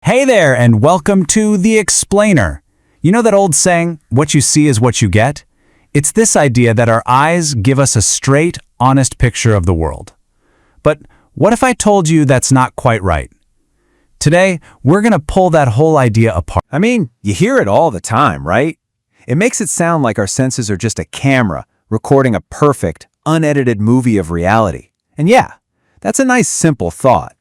Hey there, and welcome to The Explainer. You know that old saying, what you see is what you get? It's this idea that our eyes give us a straight, honest picture of the world. But what if I told you that's not quite right? Today, we're going to pull that whole idea apart. I mean, you hear it all the time, right? It makes it sound like our senses are just a camera recording a perfect, unedited movie of reality. And yeah, that's a nice simple thought.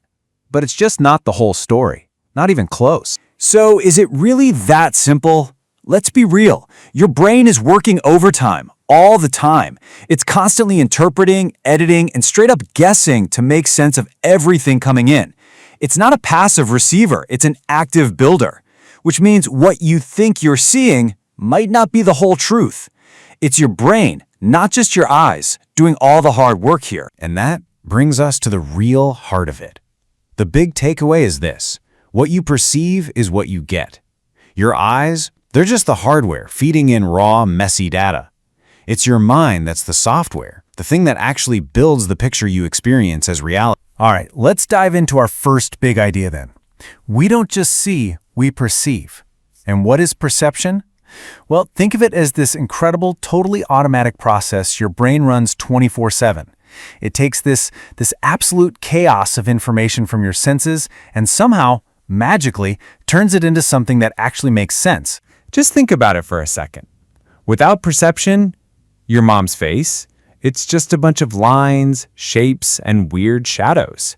But it's just not the whole story. Not even close. So is it really that simple? Let's be real. Your brain is working overtime all the time. It's constantly interpreting, editing, and straight up guessing to make sense of everything coming in. It's not a passive receiver, it's an active builder, which means what you think you're seeing might not be the whole truth. It's your brain, not just your eyes, doing all the hard work here. And that brings us to the real heart of it. The big takeaway is this. What you perceive is what you get. Your eyes, they're just the hardware feeding in raw, messy data. It's your mind that's the software, the thing that actually builds the picture you experience as reality. All right, let's dive into our first big idea then. We don't just see, we perceive. And what is perception? Well, think of it as this incredible, totally automatic process your brain runs 24/7. It takes this absolute chaos of information from your senses and somehow, magically, turns it into something that actually makes sense. Just think about it for a second. Without perception, your mom's face, it's just a bunch of lines, shapes, and weird shadows.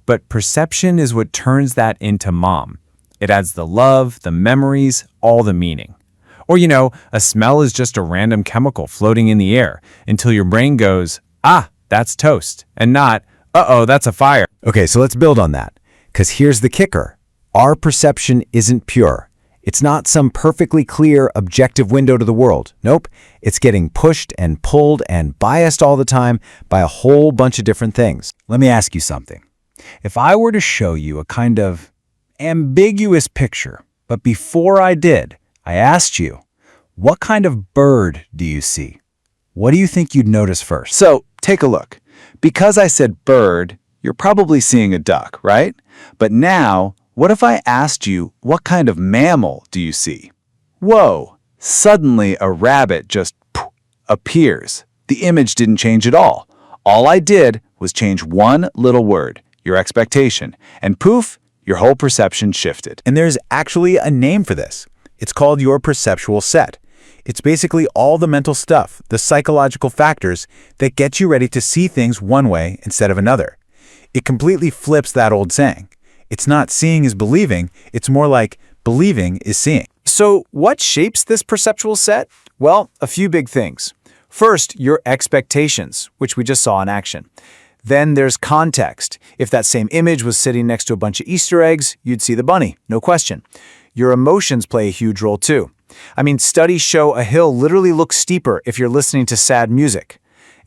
But perception is what turns that into mom. It adds the love, the memories, all the meaning. Or, a smell is just a random chemical floating in the air until your brain goes, ah, that's toast, and not, uh-oh, that's a fire. Okay, so let's build on that. Because here's the kicker. Our perception isn't pure. It's not some perfectly clear, objective window to the world. Nope, it's getting pushed and pulled and biased all the time by a whole bunch of different things. Let me ask you something. If I were to show you a kind of ambiguous picture, but before I did, I asked you, what kind of bird do you see? What do you think you'd notice first? So, take a look. Because I said bird, you're probably seeing a duck, right? But now, what if I asked you, what kind of mammal do you see? Whoa, suddenly a rabbit just appears. The image didn't change at all. All I did was change one little word, your expectation, and poof, your whole perception shifted. And there's actually a name for this. It's called your perceptual set. It's basically all the mental stuff, the psychological factors that get you ready to see things one way instead of another. It completely flips that old saying. It's not seeing is believing, it's more like believing is seeing. So what shapes this perceptual set? Well, a few big things. First, your expectations, which we just saw in action. Then there's context. If that same image was sitting next to a bunch of Easter eggs, you'd see the bunny, no question. Your emotions play a huge role too. I mean, studies show a hill literally looks steeper if you're listening to sad music.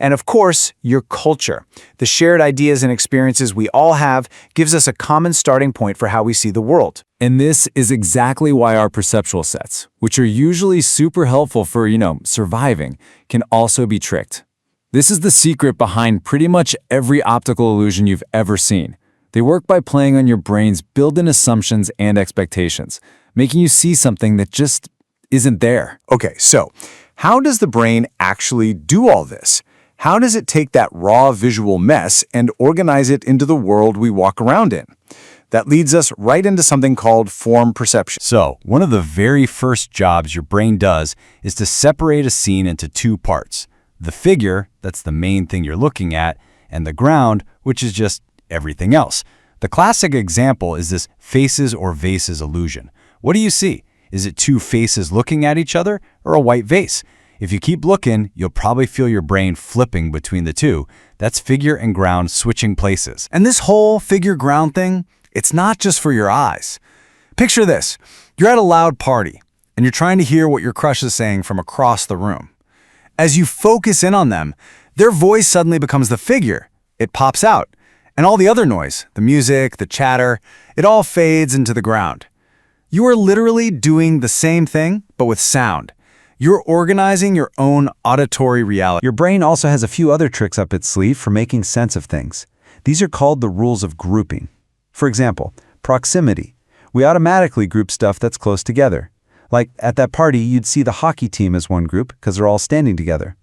And of course, your culture. The shared ideas and experiences we all have gives us a common starting point for how we see the world. And this is exactly why our perceptual sets, which are usually super helpful for, surviving, can also be tricked. This is the secret behind pretty much every optical illusion you've ever seen. They work by playing on your brain's built-in assumptions and expectations, making you see something that just isn't there. Okay, so how does the brain actually do all this? How does it take that raw visual mess and organize it into the world we walk around in? That leads us right into something called form perception. So, one of the very first jobs your brain does is to separate a scene into two parts. The figure, that's the main thing you're looking at, and the ground, which is just everything else. The classic example is this faces or vases illusion. What do you see? Is it two faces looking at each other or a white vase? If you keep looking, you'll probably feel your brain flipping between the two. That's figure and ground switching places. And this whole figure-ground thing, it's not just for your eyes. Picture this. You're at a loud party, and you're trying to hear what your crush is saying from across the room. As you focus in on them, their voice suddenly becomes the figure. It pops out. And all the other noise, the music, the chatter, it all fades into the ground. You are literally doing the same thing, but with sound. You're organizing your own auditory reality. Your brain also has a few other tricks up its sleeve for making sense of things. These are called the rules of grouping. For example, proximity. We automatically group stuff that's close together. Like at that party, you'd see the hockey team as one group because they're all standing together.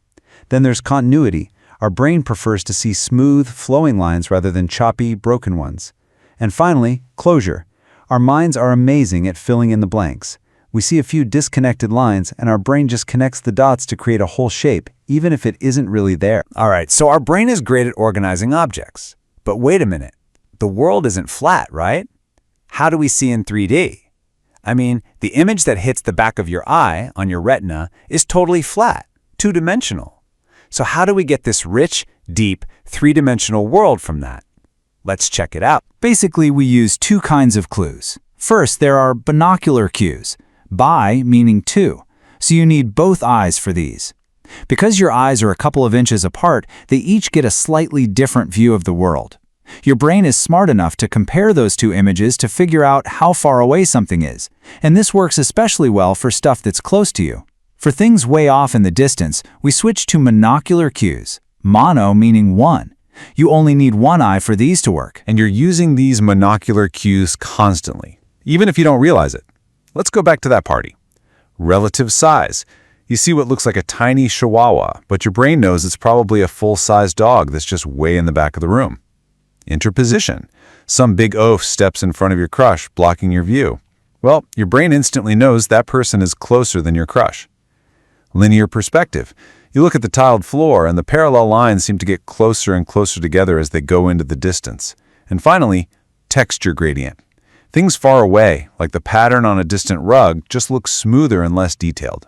Then there's continuity. Our brain prefers to see smooth, flowing lines rather than choppy, broken ones. And finally, closure. Our minds are amazing at filling in the blanks. We see a few disconnected lines, and our brain just connects the dots to create a whole shape, even if it isn't really there. All right, so our brain is great at organizing objects. But wait a minute. The world isn't flat, right? How do we see in 3D? I mean, the image that hits the back of your eye on your retina is totally flat, two-dimensional. So how do we get this rich, deep, three-dimensional world from that? Let's check it out. Basically, we use two kinds of clues. First, there are binocular cues. Bi meaning two, so you need both eyes for these. Because your eyes are a couple of inches apart, they each get a slightly different view of the world. Your brain is smart enough to compare those two images to figure out how far away something is, and this works especially well for stuff that's close to you. For things way off in the distance, we switch to monocular cues, mono meaning one. You only need one eye for these to work. And you're using these monocular cues constantly, even if you don't realize it. Let's go back to that party. Relative size. You see what looks like a tiny chihuahua, but your brain knows it's probably a full-size dog that's just way in the back of the room. Interposition. Some big oaf steps in front of your crush, blocking your view. Well, your brain instantly knows that person is closer than your crush. Linear perspective. You look at the tiled floor, and the parallel lines seem to get closer and closer together as they go into the distance. And finally, texture gradient. Things far away, like the pattern on a distant rug, just look smoother and less detailed.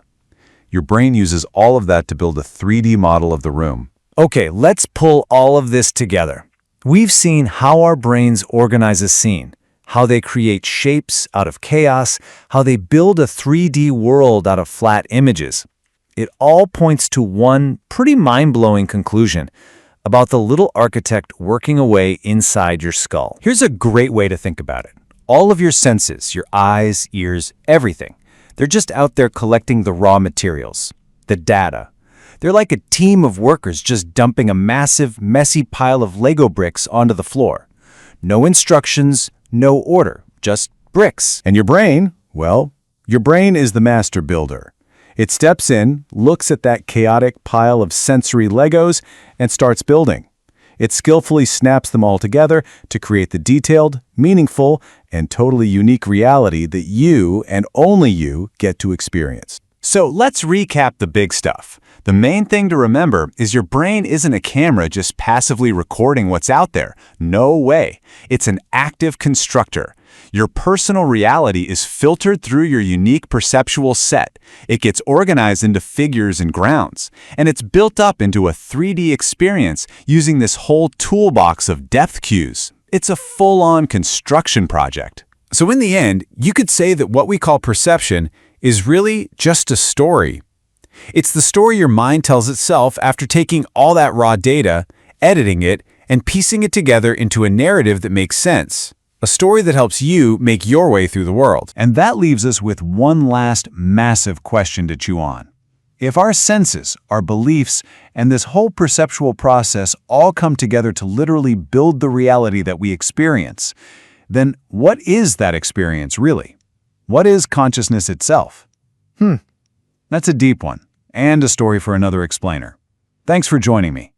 Your brain uses all of that to build a 3D model of the room. Okay, let's pull all of this together. We've seen how our brains organize a scene, how they create shapes out of chaos, how they build a 3D world out of flat images. It all points to one pretty mind-blowing conclusion about the little architect working away inside your skull. Here's a great way to think about it. All of your senses, your eyes, ears, everything, they're just out there collecting the raw materials, the data. They're like a team of workers just dumping a massive, messy pile of Lego bricks onto the floor. No instructions, no order, just bricks. And your brain, well, your brain is the master builder. It steps in, looks at that chaotic pile of sensory Legos, and starts building. It skillfully snaps them all together to create the detailed, meaningful, and totally unique reality that you, and only you, get to experience. So let's recap the big stuff. The main thing to remember is your brain isn't a camera just passively recording what's out there. No way. It's an active constructor. Your personal reality is filtered through your unique perceptual set. It gets organized into figures and grounds, and it's built up into a 3D experience using this whole toolbox of depth cues. It's a full-on construction project. So in the end, you could say that what we call perception is really just a story. It's the story your mind tells itself after taking all that raw data, editing it, and piecing it together into a narrative that makes sense. A story that helps you make your way through the world. And that leaves us with one last massive question to chew on. If our senses, our beliefs, and this whole perceptual process all come together to literally build the reality that we experience, then what is that experience really? What is consciousness itself? That's a deep one, and a story for another explainer. Thanks for joining me.